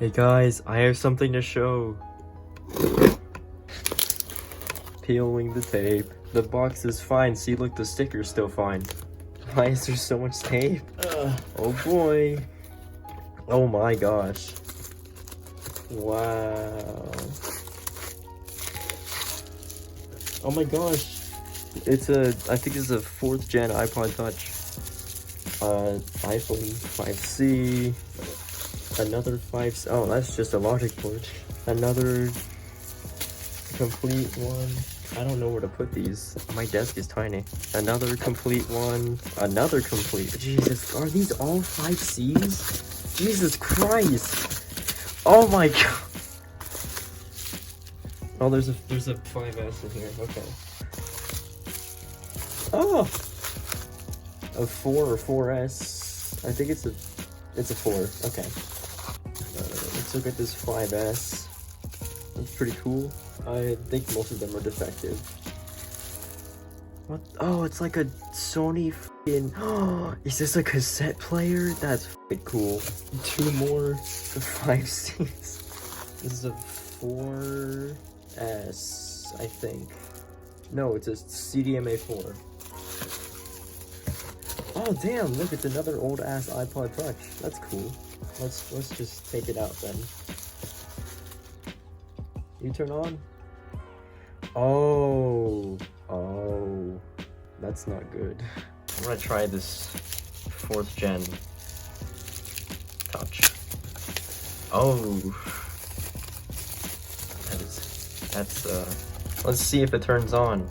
Hey guys, I have something to show. Peeling the tape. The box is fine. See, look, the sticker's still fine. Why is there so much tape? Oh boy. Oh my gosh. Wow. Oh my gosh. I think it's a 4th gen iPod Touch. iPhone 5C. Another 5C. Oh, that's just a logic board. Another complete one. I don't know where to put these. My desk is tiny. Another complete one. Another complete. Jesus, are these all 5Cs? Jesus Christ. Oh my god. Oh, there's a 5S in here. Okay. Oh! A 4 or 4S. I think it's a 4. Okay. Let's look at this 5S. That's pretty cool. I think most of them are defective. What? Oh, it's like a Sony f***ing... Oh, is this a cassette player? That's f***ing cool. 2 more 5Cs. This is a 4S, I think. No, it's a CDMA 4. Oh damn! Look, it's another old ass iPod Touch. That's cool. Let's just take it out then. You turn on. Oh, that's not good. I'm gonna try this 4th gen Touch. Oh, that's let's see if it turns on.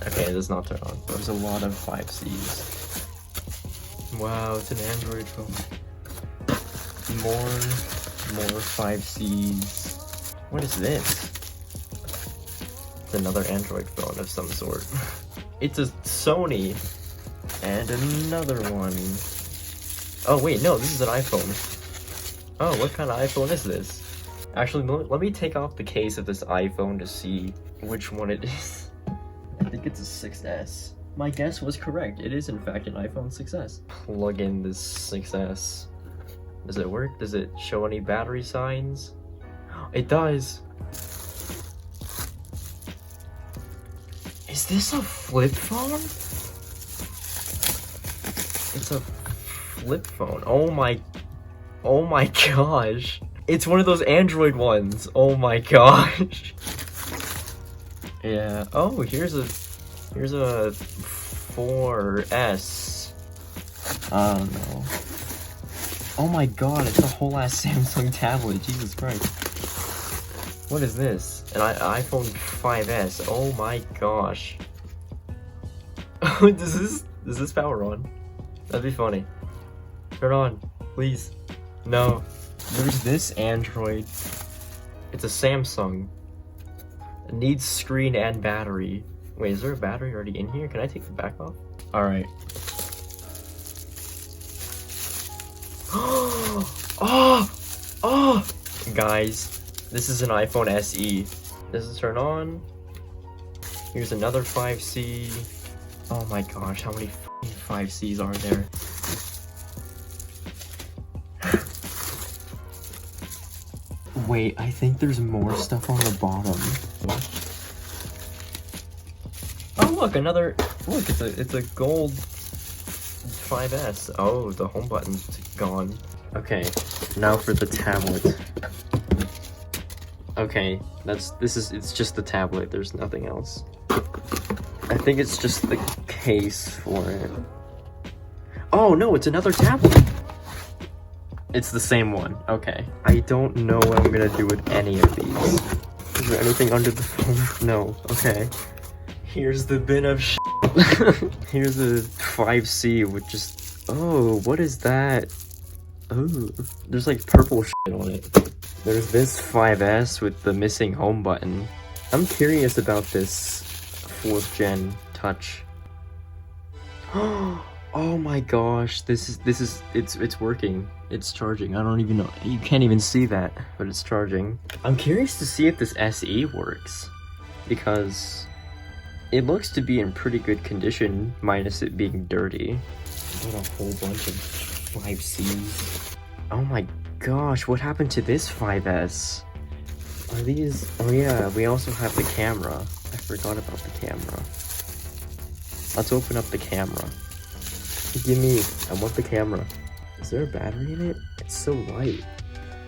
Okay, it does not turn on. There's a lot of 5Cs. Wow, it's an Android phone. More 5Cs. What is this? It's another Android phone of some sort. It's a Sony. And another one. Oh wait, no, this is an iPhone. Oh, what kind of iPhone is this? Actually, let me take off the case of this iPhone to see which one it is. I think it's a 6S. My guess was correct. It is in fact an iPhone 6S. Plug in this 6S. Does it work? Does it show any battery signs? It does. Is this a flip phone? It's a flip phone. Oh my gosh. It's one of those Android ones. Oh my gosh. Yeah. Oh, here's a 4S. I don't know. Oh my god, it's a whole ass Samsung tablet. Jesus Christ. What is this? An iPhone 5S. Oh my gosh. Does this power on? That'd be funny. Turn on, please. No. There's this Android. It's a Samsung. It needs screen and battery. Wait, is there a battery already in here? Can I take the back off? Alright. Oh! Guys, this is an iPhone SE. Does it turn on? Here's another 5C. Oh my gosh, how many 5Cs are there? Wait, I think there's more stuff on the bottom. Oh look, it's a gold 5S. Oh, the home button's gone. Okay, now for the tablet. Okay, it's just the tablet, there's nothing else. I think it's just the case for it. Oh no, it's another tablet! It's the same one, okay. I don't know what I'm gonna do with any of these. Is there anything under the phone? No, okay. Here's the bin of shit. Here's a 5C with just... Oh, what is that? Oh, there's like purple shit on it. There's this 5S with the missing home button. I'm curious about this 4th gen Touch. Oh my gosh, it's working. It's charging. I don't even know. You can't even see that, but it's charging. I'm curious to see if this SE works, because it looks to be in pretty good condition, minus it being dirty. Got a whole bunch of 5Cs. Oh my gosh, what happened to this 5S? Are these... Oh yeah, we also have the camera. I forgot about the camera. Let's open up the camera. Give me... I want the camera. Is there a battery in it? It's so light.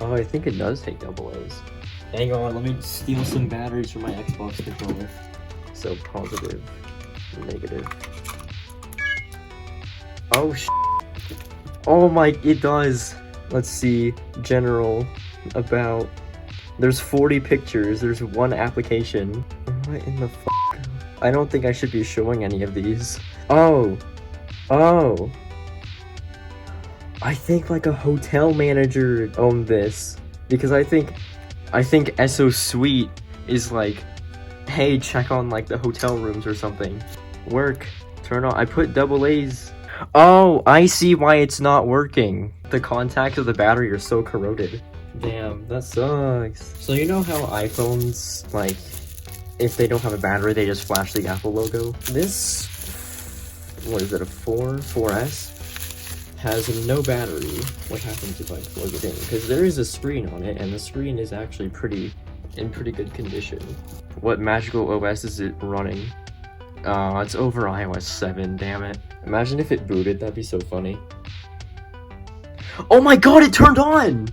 Oh, I think it does take AA's. Hang on, let me steal some batteries from my Xbox controller. So positive, negative. Oh oh my, it does. Let's see, general, about. There's 40 pictures, there's one application. What in the fuck? I don't think I should be showing any of these. Oh, oh. I think like a hotel manager owned this. Because I think SO Suite is like, hey, check on like the hotel rooms or something. Work, turn on, I put AA's. Oh, I see why it's not working. The contacts of the battery are so corroded. Damn, that sucks. So you know how iPhones, like, if they don't have a battery, they just flash the Apple logo? This, what is it, a 4S? Has no battery. What happens if I plug it in? Because there is a screen on it, and the screen is actually in pretty good condition. What magical OS is it running? It's over iOS 7, damn it. Imagine if it booted, that'd be so funny. Oh my god, it turned on!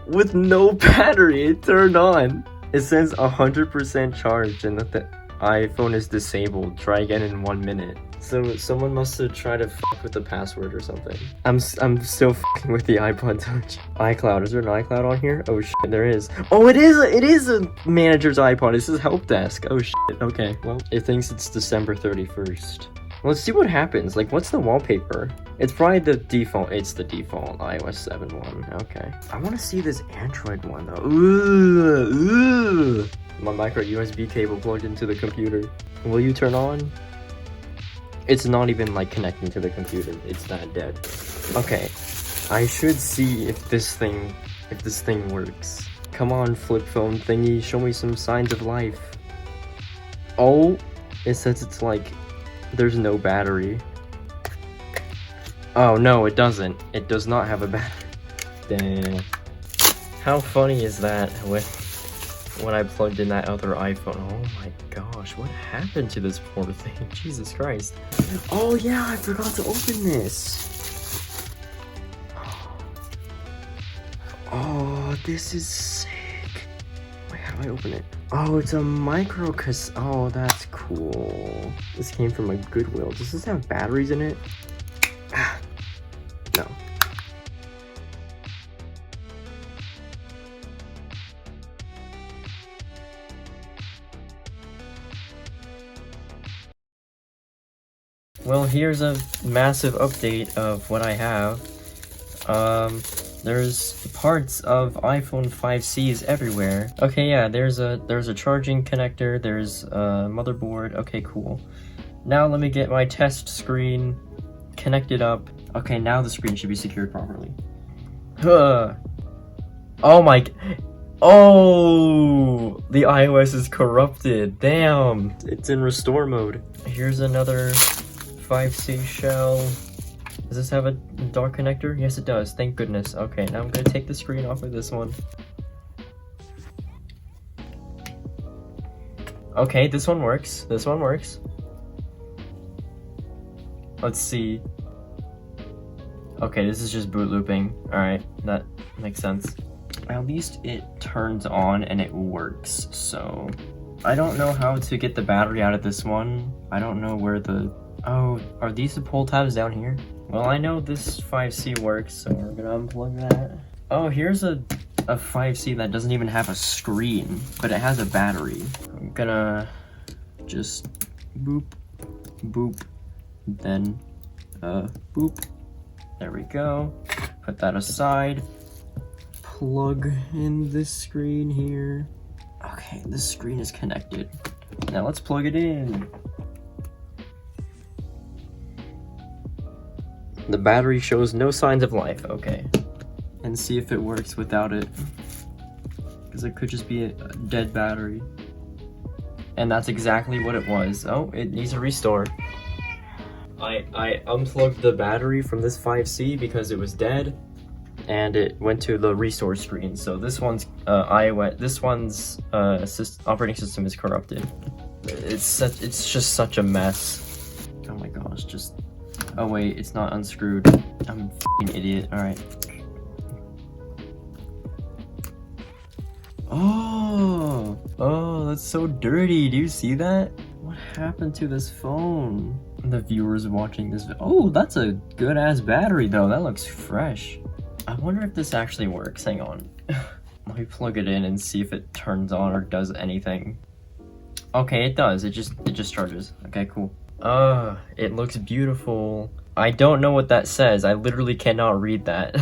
With no battery, it turned on! It says 100% charged and that the iPhone is disabled. Try again in 1 minute. So someone must have tried to fuck with the password or something. I'm still fucking with the iPod Touch. iCloud, is there an iCloud on here? Oh shit, there is. Oh, it is a manager's iPod. This is help desk. Oh shit, okay, well, it thinks it's December 31st. Let's see what happens. Like, what's the wallpaper? It's probably the default. It's the default iOS 7 one. Okay. I want to see this Android one though. Ooh. My micro USB cable plugged into the computer. Will you turn on? It's not even like connecting to the computer. It's that dead. Okay. I should see if this thing works. Come on, flip phone thingy. Show me some signs of life. Oh, it says it's like there's no battery. Oh no, it doesn't. It does not have a battery. Damn. How funny is that when I plugged in that other iPhone? Oh my gosh, what happened to this poor thing? Jesus Christ. Oh yeah, I forgot to open this. Oh, this is sick. Wait, how do I open it? Oh, it's a micro cassette. Oh, that's cool. This came from a Goodwill. Does this have batteries in it? Ah, no. Well, here's a massive update of what I have. There's parts of iPhone 5Cs everywhere. Okay, yeah, there's a charging connector, there's a motherboard. Okay, cool. Now let me get my test screen connected up. Okay, now the screen should be secured properly. Huh. Oh my... Oh! The iOS is corrupted. Damn! It's in restore mode. Here's another 5C shell. Does this have a dock connector? Yes, it does. Thank goodness. Okay, now I'm gonna take the screen off of this one. Okay, this one works. This one works. Let's see. Okay, this is just boot looping. Alright, that makes sense. At least it turns on and it works, so... I don't know how to get the battery out of this one. I don't know where the... Oh, are these the pull tabs down here? Well, I know this 5C works, so we're gonna unplug that. Oh, here's a 5C that doesn't even have a screen, but it has a battery. I'm gonna just boop, boop, then boop. There we go. Put that aside. Plug in this screen here. Okay, this screen is connected. Now let's plug it in. The battery shows no signs of life. Okay. And see if it works without it. Because it could just be a dead battery. And that's exactly what it was. Oh, it needs a restore. I unplugged the battery from this 5C because it was dead. and it went to the restore screen. So this one's iOS. This one's operating system is corrupted. It's just such a mess. Oh my gosh, just. Oh wait, it's not unscrewed. I'm a f***ing idiot. All right. Oh, that's so dirty. Do you see that? What happened to this phone? The viewers watching this. Oh, that's a good ass battery though. That looks fresh. I wonder if this actually works. Hang on. Let me plug it in and see if it turns on or does anything. Okay, it does. It just charges. Okay, cool. It looks beautiful. I don't know what that says. I literally cannot read that.